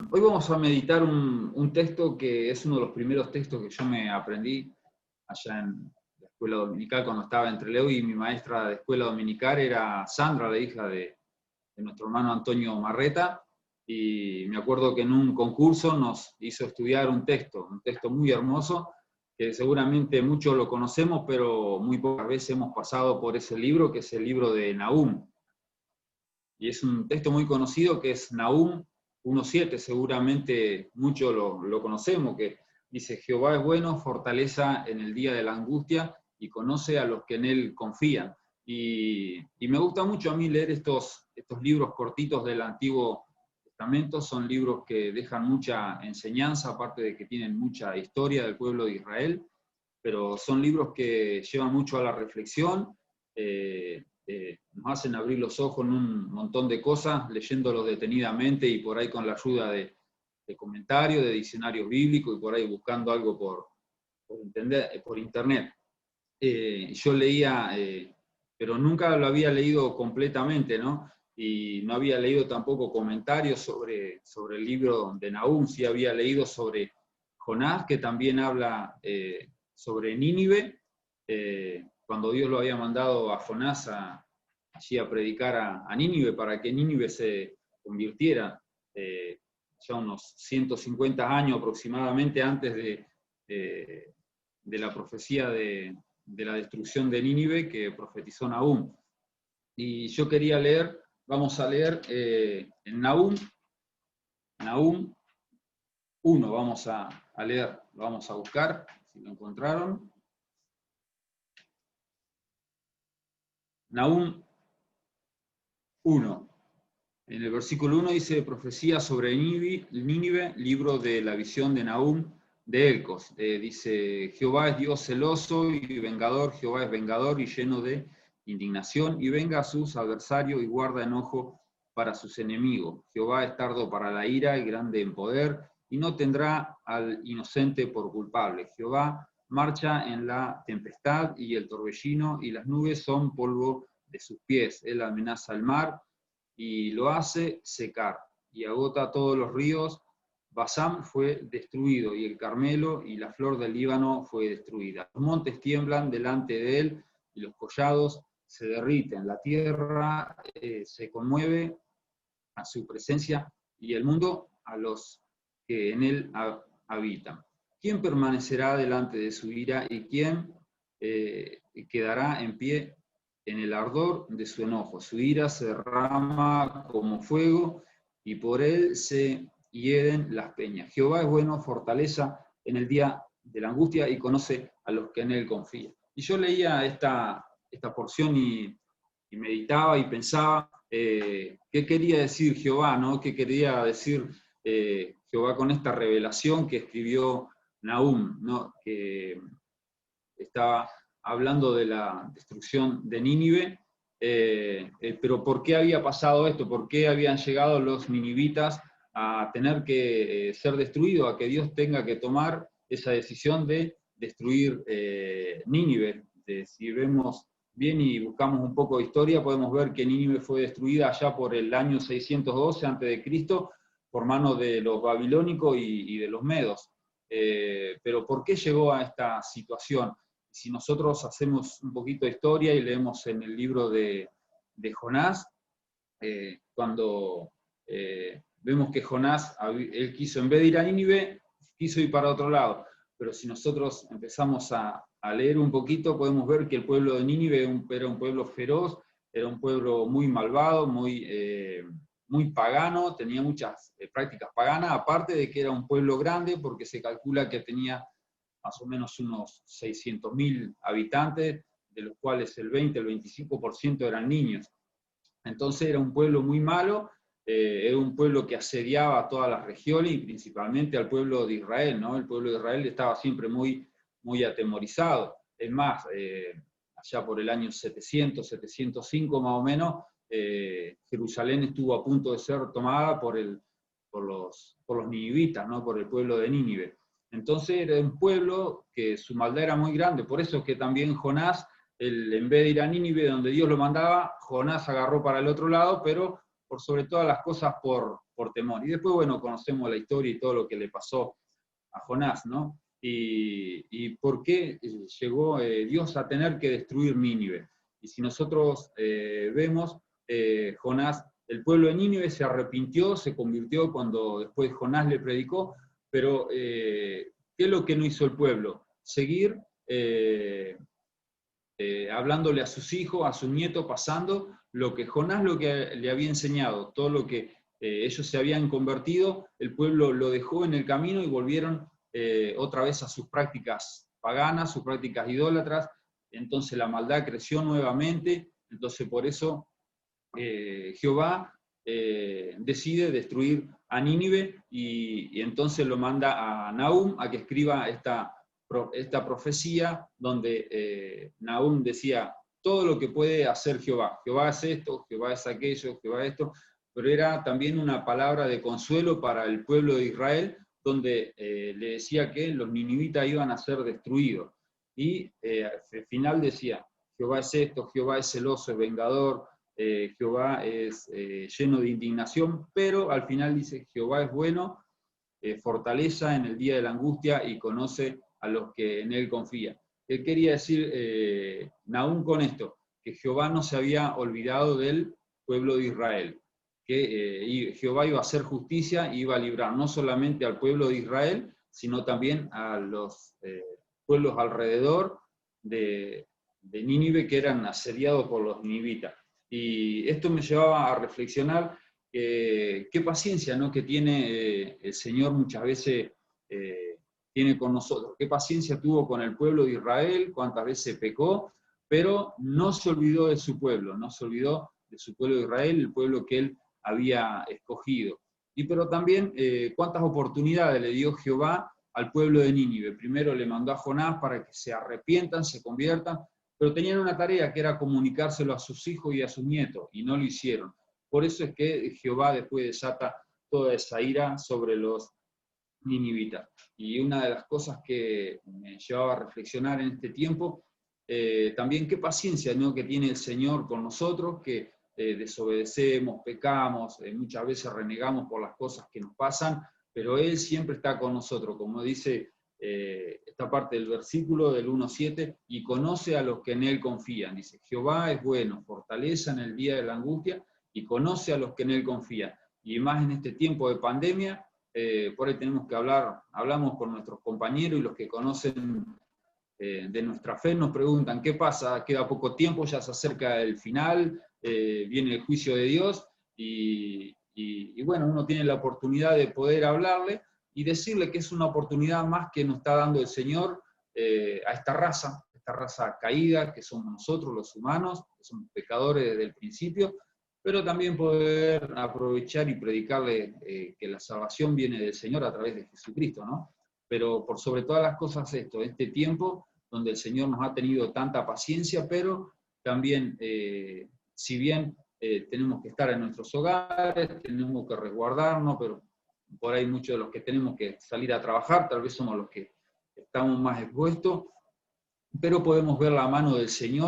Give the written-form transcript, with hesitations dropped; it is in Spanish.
Hoy vamos a meditar un texto que es uno de los primeros textos que yo me aprendí allá en la escuela dominical cuando estaba entre Leo, y mi maestra de escuela dominical era Sandra, la hija de nuestro hermano Antonio Marreta, y me acuerdo que en un concurso nos hizo estudiar un texto muy hermoso, que seguramente muchos lo conocemos, pero muy pocas veces hemos pasado por ese libro, que es el libro de Nahum. Y es un texto muy conocido que es Nahum 1.7, seguramente muchos lo conocemos, que dice: Jehová es bueno, fortaleza en el día de la angustia, y conoce a los que en él confían. Y me gusta mucho a mí leer estos libros cortitos del Antiguo Testamento. Son libros que dejan mucha enseñanza, aparte de que tienen mucha historia del pueblo de Israel, pero son libros que llevan mucho a la reflexión. Nos hacen abrir los ojos en un montón de cosas, leyéndolos detenidamente y por ahí con la ayuda de comentarios, de diccionarios bíblicos, y por ahí buscando algo por internet. Yo leía, pero nunca lo había leído completamente, ¿no? Y no había leído tampoco comentarios sobre el libro de Nahum. Sí había leído sobre Jonás, que también habla sobre Nínive, cuando Dios lo había mandado a Jonás allí a predicar a Nínive, para que Nínive se convirtiera, ya unos 150 años aproximadamente antes de la profecía de la destrucción de Nínive que profetizó Nahum. Y yo quería leer, vamos a leer en Nahum 1, vamos a leer, lo vamos a buscar, si lo encontraron. Nahum 1. En el versículo 1 dice: profecía sobre Nínive, libro de la visión de Nahum de Elcos. Dice: Jehová es Dios celoso y vengador, Jehová es vengador y lleno de indignación, y venga a sus adversarios y guarda enojo para sus enemigos. Jehová es tardo para la ira y grande en poder, y no tendrá al inocente por culpable. Jehová marcha en la tempestad y el torbellino, y las nubes son polvo de sus pies. Él amenaza al mar y lo hace secar, y agota todos los ríos. Basán fue destruido, y el Carmelo y la flor del Líbano fue destruida. Los montes tiemblan delante de él, y los collados se derriten. La tierra se conmueve a su presencia, y el mundo a los que en él habitan. ¿Quién permanecerá delante de su ira, y quién quedará en pie en el ardor de su enojo? Su ira se derrama como fuego, y por él se hieden las peñas. Jehová es bueno, fortaleza en el día de la angustia, y conoce a los que en él confían. Y yo leía esta porción y meditaba y pensaba qué quería decir Jehová, ¿no? ¿Qué quería decir Jehová con esta revelación que escribió Nahum, ¿no? Que estaba hablando de la destrucción de Nínive, pero ¿por qué había pasado esto? ¿Por qué habían llegado los ninivitas a tener que ser destruidos, a que Dios tenga que tomar esa decisión de destruir Nínive? Si vemos bien y buscamos un poco de historia, podemos ver que Nínive fue destruida allá por el año 612 a.C. por mano de los babilónicos y de los medos. Pero ¿por qué llegó a esta situación? Si nosotros hacemos un poquito de historia y leemos en el libro de Jonás, cuando vemos que Jonás, él quiso, en vez de ir a Nínive, quiso ir para otro lado. Pero si nosotros empezamos a leer un poquito, podemos ver que el pueblo de Nínive era un pueblo feroz, era un pueblo muy malvado, muy pagano, tenía muchas prácticas paganas, aparte de que era un pueblo grande, porque se calcula que tenía más o menos unos 600.000 habitantes, de los cuales el 20, el 25% eran niños. Entonces era un pueblo muy malo, era un pueblo que asediaba a todas las regiones y principalmente al pueblo de Israel, ¿no? El pueblo de Israel estaba siempre muy atemorizado. Es más, allá por el año 700, 705 más o menos, Jerusalén estuvo a punto de ser tomada por los ninivitas, ¿no? Por el pueblo de Nínive. Entonces era un pueblo que su maldad era muy grande, por eso es que también Jonás, en vez de ir a Nínive, donde Dios lo mandaba, Jonás agarró para el otro lado, pero por sobre todas las cosas por temor. Y después, bueno, conocemos la historia y todo lo que le pasó a Jonás, ¿no? Y por qué llegó Dios a tener que destruir Nínive. Y si nosotros vemos, Jonás, el pueblo de Nínive se arrepintió, se convirtió cuando después Jonás le predicó, pero ¿qué es lo que no hizo el pueblo? Seguir hablándole a sus hijos, a sus nietos, pasando lo que Jonás lo que le había enseñado, todo lo que ellos se habían convertido, el pueblo lo dejó en el camino y volvieron otra vez a sus prácticas paganas, sus prácticas idólatras. Entonces la maldad creció nuevamente. Entonces por eso Jehová decide destruir a Nínive y entonces lo manda a Nahum a que escriba esta profecía donde Nahum decía todo lo que puede hacer Jehová. Jehová es esto, Jehová es aquello, Jehová es esto, pero era también una palabra de consuelo para el pueblo de Israel, donde le decía que los ninivitas iban a ser destruidos. Y al final decía, Jehová es esto, Jehová es celoso, es vengador, Jehová es lleno de indignación, pero al final dice, Jehová es bueno, fortaleza en el día de la angustia y conoce a los que en él confían. ¿Qué quería decir Nahum con esto? Que Jehová no se había olvidado del pueblo de Israel, que Jehová iba a hacer justicia y iba a librar no solamente al pueblo de Israel, sino también a los pueblos alrededor de Nínive que eran asediados por los ninivitas. Y esto me llevaba a reflexionar qué paciencia, ¿no?, que tiene el Señor muchas veces tiene con nosotros, qué paciencia tuvo con el pueblo de Israel, cuántas veces pecó, pero no se olvidó de su pueblo, no se olvidó de su pueblo de Israel, el pueblo que él había escogido. Pero también cuántas oportunidades le dio Jehová al pueblo de Nínive. Primero le mandó a Jonás para que se arrepientan, se conviertan, pero tenían una tarea que era comunicárselo a sus hijos y a sus nietos, y no lo hicieron. Por eso es que Jehová después desata toda esa ira sobre los ninivitas. Y una de las cosas que me llevaba a reflexionar en este tiempo, también qué paciencia, ¿no?, que tiene el Señor con nosotros, que desobedecemos, pecamos, muchas veces renegamos por las cosas que nos pasan, pero Él siempre está con nosotros, como dice esta parte del versículo del 1:7, y conoce a los que en Él confían. Dice, Jehová es bueno, fortaleza en el día de la angustia, y conoce a los que en Él confían. Y más en este tiempo de pandemia, por ahí tenemos que hablamos con nuestros compañeros y los que conocen de nuestra fe nos preguntan, ¿qué pasa? Queda poco tiempo, ya se acerca el final, viene el juicio de Dios, y bueno, uno tiene la oportunidad de poder hablarle y decirle que es una oportunidad más que nos está dando el Señor a esta raza caída, que somos nosotros los humanos, que somos pecadores desde el principio, pero también poder aprovechar y predicarle que la salvación viene del Señor a través de Jesucristo, ¿no? Pero por sobre todas las cosas este tiempo donde el Señor nos ha tenido tanta paciencia, pero también, si bien tenemos que estar en nuestros hogares, tenemos que resguardarnos, pero por ahí muchos de los que tenemos que salir a trabajar, tal vez somos los que estamos más expuestos, pero podemos ver la mano del Señor